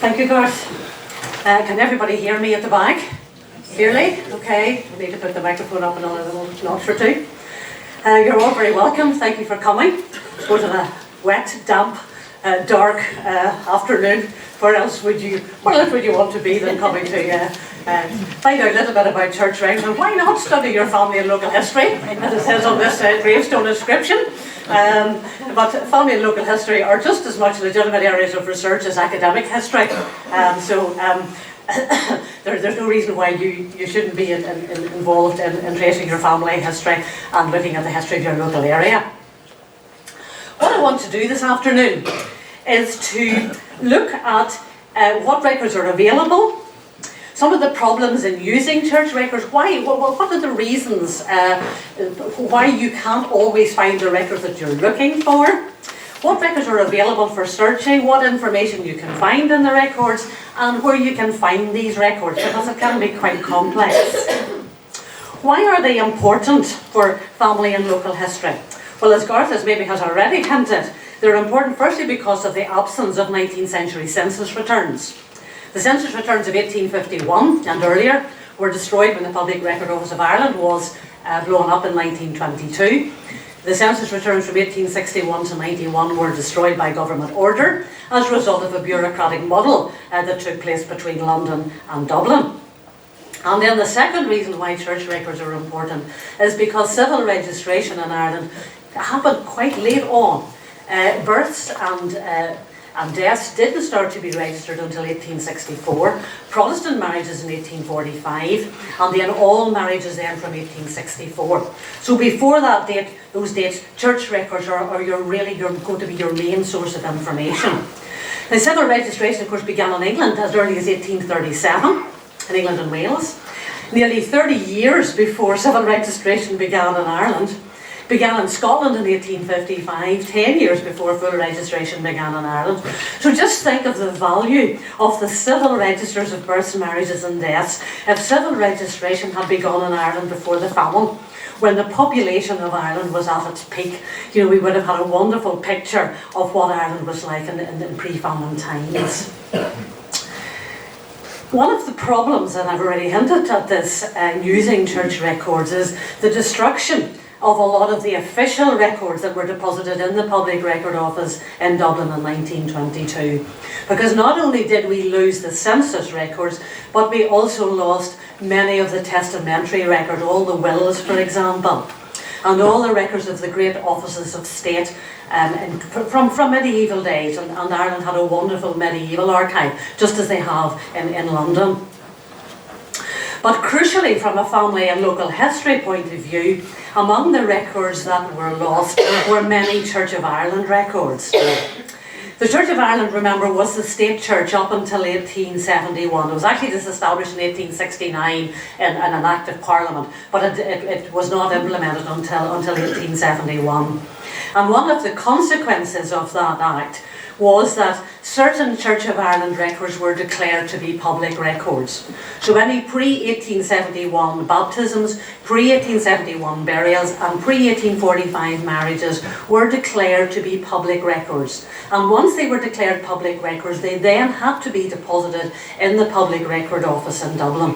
Thank you, Garth. Can everybody hear me at the back? Clearly? Okay, we need to put the microphone up another notch or two. You're all very welcome. Thank you for coming. I suppose on a wet, damp, dark afternoon, where else would you want to be than coming to find out a little bit about church records? And why not study your family and local history, as it says on this gravestone inscription? But family and local history are just as much legitimate areas of research as academic history. There's no reason why you shouldn't be involved in tracing your family history and looking at the history of your local area. What I want to do this afternoon is to look at what records are available, some of the problems in using church records, what are the reasons why you can't always find the records that you're looking for, what records are available for searching, what information you can find in the records, and where you can find these records, because it can be quite complex. Why are they important for family and local history? Well, as Garth has already hinted, they're important firstly because of the absence of 19th century census returns. The census returns of 1851 and earlier were destroyed when the Public Record Office of Ireland was blown up in 1922. The census returns from 1861 to 91 were destroyed by government order as a result of a bureaucratic muddle that took place between London and Dublin. And then the second reason why church records are important is because civil registration in Ireland happened quite late on. Births and deaths didn't start to be registered until 1864, Protestant marriages in 1845, and then all marriages then from 1864. So before that date, those dates, church records are going to be your main source of information. Now, civil registration, of course, began in England as early as 1837, in England and Wales. Nearly 30 years before civil registration began in Ireland, began in Scotland in 1855, 10 years before full registration began in Ireland. So just think of the value of the civil registers of births, marriages and deaths if civil registration had begun in Ireland before the famine, when the population of Ireland was at its peak. You know, we would have had a wonderful picture of what Ireland was like in pre-famine times. One of the problems, and I've already hinted at this, using church records is the destruction of a lot of the official records that were deposited in the Public Record Office in Dublin in 1922. Because not only did we lose the census records, but we also lost many of the testamentary records, all the wills, for example, and all the records of the great offices of state from medieval days. And Ireland had a wonderful medieval archive, just as they have in London. But crucially, from a family and local history point of view, among the records that were lost were many Church of Ireland records. The Church of Ireland, remember, was the state church up until 1871. It was actually disestablished in 1869 in an Act of Parliament, but it was not implemented until 1871. And one of the consequences of that Act was that certain Church of Ireland records were declared to be public records. So any pre-1871 baptisms, pre-1871 burials and pre-1845 marriages were declared to be public records. And once they were declared public records, they then had to be deposited in the Public Record Office in Dublin.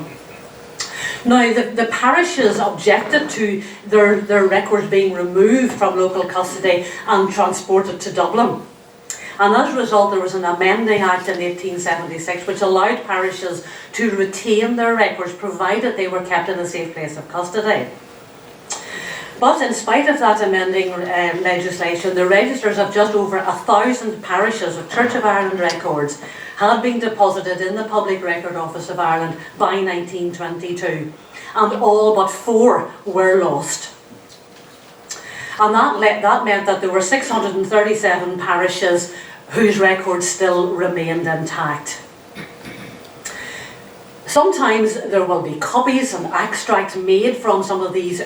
Now, the parishes objected to their records being removed from local custody and transported to Dublin. And as a result, there was an amending act in 1876 which allowed parishes to retain their records provided they were kept in a safe place of custody. But in spite of that amending legislation, the registers of just over 1,000 parishes of Church of Ireland records had been deposited in the Public Record Office of Ireland by 1922, and all but 4 were lost. And that meant that there were 637 parishes whose records still remained intact. Sometimes there will be copies and extracts made from some of these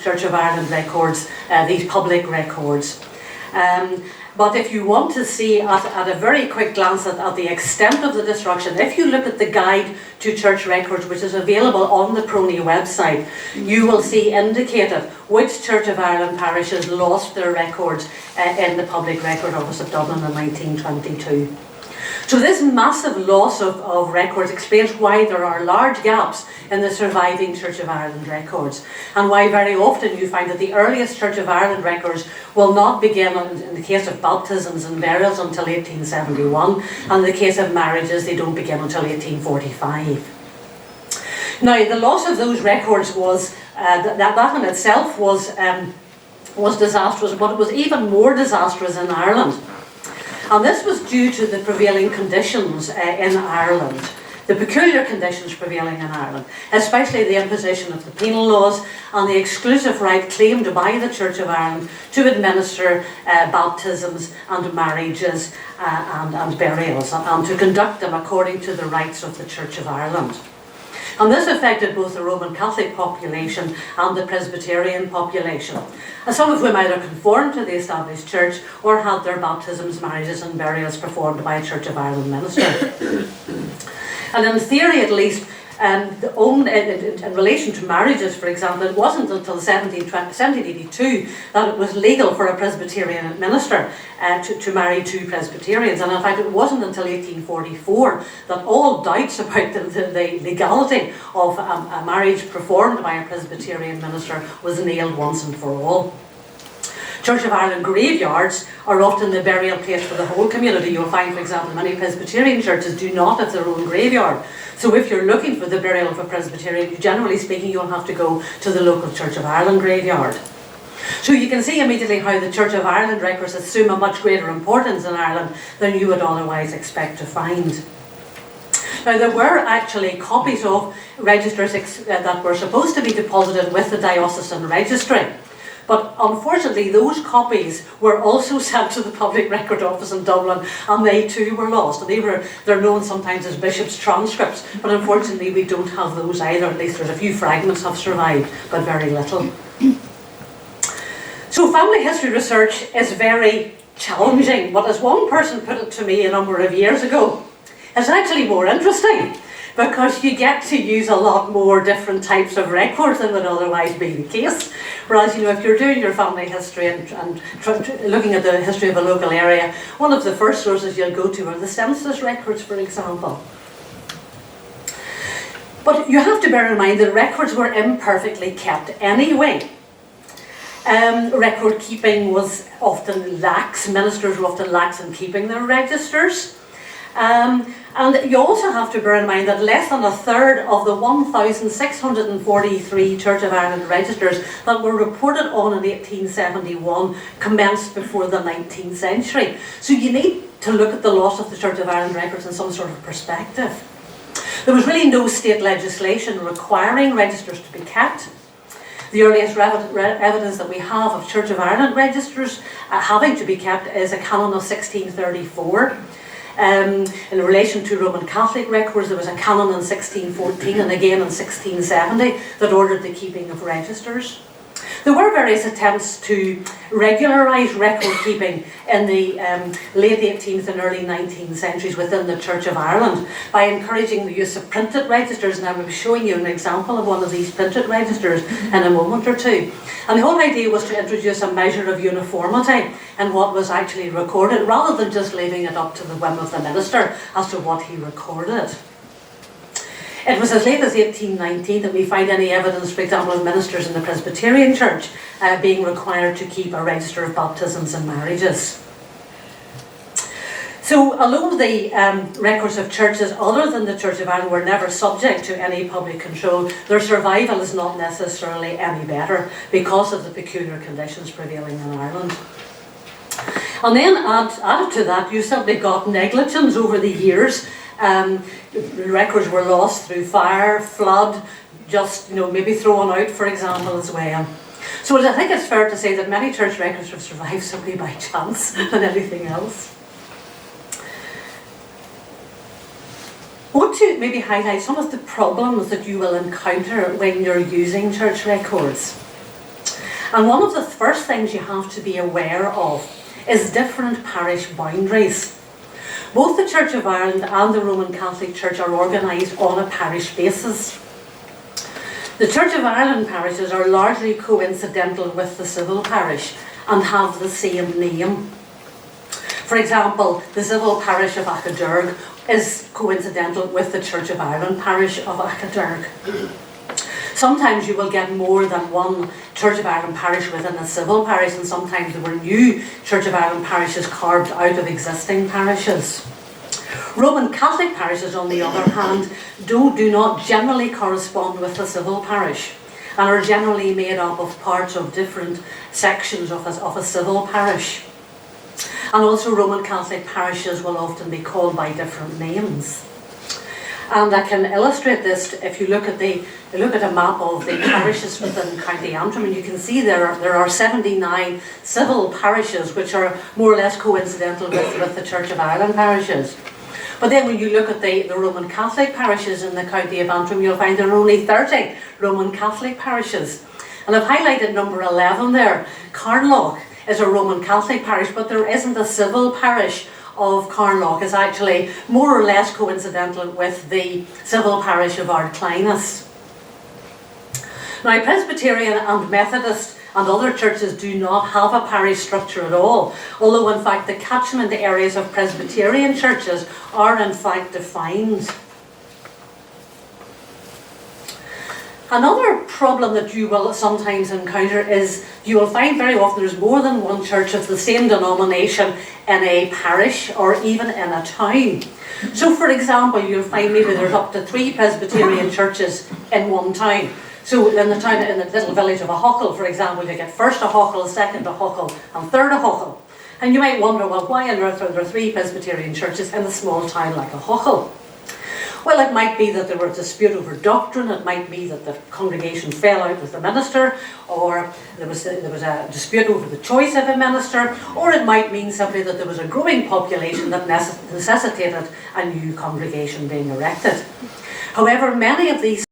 Church of Ireland records, these public records. But if you want to see at a very quick glance at the extent of the destruction, if you look at the guide to church records, which is available on the PRONI website, you will see indicated which Church of Ireland parishes lost their records in the Public Record Office of Dublin in 1922. So this massive loss of records explains why there are large gaps in the surviving Church of Ireland records, and why very often you find that the earliest Church of Ireland records will not begin, in the case of baptisms and burials, until 1871, and in the case of marriages they don't begin until 1845. Now, the loss of those records was, that in itself was disastrous, but it was even more disastrous in Ireland. And this was due to the prevailing conditions in Ireland, the peculiar conditions prevailing in Ireland, especially the imposition of the penal laws and the exclusive right claimed by the Church of Ireland to administer baptisms and marriages and burials, and to conduct them according to the rites of the Church of Ireland. And this affected both the Roman Catholic population and the Presbyterian population, some of whom either conformed to the established church or had their baptisms, marriages and burials performed by a Church of Ireland minister. And in theory, at least, in relation to marriages, for example, it wasn't until 1782 that it was legal for a Presbyterian minister to marry two Presbyterians. And in fact, it wasn't until 1844 that all doubts about the legality of a marriage performed by a Presbyterian minister was nailed once and for all. Church of Ireland graveyards are often the burial place for the whole community. You'll find, for example, many Presbyterian churches do not have their own graveyard. So if you're looking for the burial of a Presbyterian, generally speaking, you'll have to go to the local Church of Ireland graveyard. So you can see immediately how the Church of Ireland records assume a much greater importance in Ireland than you would otherwise expect to find. Now, there were actually copies of registers that were supposed to be deposited with the diocesan registry. But unfortunately, those copies were also sent to the Public Record Office in Dublin, and they too were lost. And they're known sometimes as bishops' transcripts, but unfortunately we don't have those either. At least there's a few fragments have survived, but very little. So family history research is very challenging, but as one person put it to me a number of years ago, it's actually more interesting, because you get to use a lot more different types of records than would otherwise be the case. Whereas, if you're doing your family history and looking at the history of a local area, one of the first sources you'll go to are the census records, for example. But you have to bear in mind that records were imperfectly kept anyway. Record keeping was often lax. Ministers were often lax in keeping their registers. And you also have to bear in mind that less than a third of the 1,643 Church of Ireland registers that were reported on in 1871 commenced before the 19th century. So you need to look at the loss of the Church of Ireland records in some sort of perspective. There was really no state legislation requiring registers to be kept. The earliest evidence that we have of Church of Ireland registers having to be kept is a canon of 1634. In relation to Roman Catholic records, there was a canon in 1614 and again in 1670 that ordered the keeping of registers. There were various attempts to regularise record keeping in the late 18th and early 19th centuries within the Church of Ireland by encouraging the use of printed registers, and I will be showing you an example of one of these printed registers in a moment or two. And the whole idea was to introduce a measure of uniformity in what was actually recorded, rather than just leaving it up to the whim of the minister as to what he recorded. It was as late as 1819 that we find any evidence, for example, of ministers in the Presbyterian Church being required to keep a register of baptisms and marriages. So, although the records of churches other than the Church of Ireland were never subject to any public control, their survival is not necessarily any better because of the peculiar conditions prevailing in Ireland. And then added to that, you simply got negligence over the years. Records were lost through fire, flood, just maybe thrown out, for example, as well. So I think it's fair to say that many church records have survived simply by chance than anything else. I want to maybe highlight some of the problems that you will encounter when you're using church records. And one of the first things you have to be aware of is different parish boundaries. Both the Church of Ireland and the Roman Catholic Church are organised on a parish basis. The Church of Ireland parishes are largely coincidental with the civil parish and have the same name. For example, the civil parish of Achadurg is coincidental with the Church of Ireland parish of Achadurg. Sometimes you will get more than one Church of Ireland parish within a civil parish, and sometimes there were new Church of Ireland parishes carved out of existing parishes. Roman Catholic parishes, on the other hand, do not generally correspond with the civil parish and are generally made up of parts of different sections of a civil parish. And also Roman Catholic parishes will often be called by different names. And I can illustrate this if you look at a map of the parishes within County Antrim, and you can see there are 79 civil parishes which are more or less coincidental with the Church of Ireland parishes. But then when you look at the Roman Catholic parishes in the County of Antrim, you'll find there are only 30 Roman Catholic parishes. And I've highlighted number 11 there. Carnlough is a Roman Catholic parish, but there isn't a civil parish of Carnlough. It's actually more or less coincidental with the civil parish of Ardclinus. Now, Presbyterian and Methodist and other churches do not have a parish structure at all, although in fact the catchment areas of Presbyterian churches are in fact defined. Another problem that you will sometimes encounter is you will find very often there's more than one church of the same denomination in a parish or even in a town. So for example, you'll find maybe there's up to 3 Presbyterian churches in one town. So in the town, in the little village of a Huckle, for example, you get first a Huckle, second a Huckle, and third a Huckle. And you might wonder, well, why on earth are there 3 Presbyterian churches in a small town like a Huckle? Well, it might be that there was a dispute over doctrine, it might be that the congregation fell out with the minister, or there was a dispute over the choice of a minister, or it might mean simply that there was a growing population that necessitated a new congregation being erected. However, many of these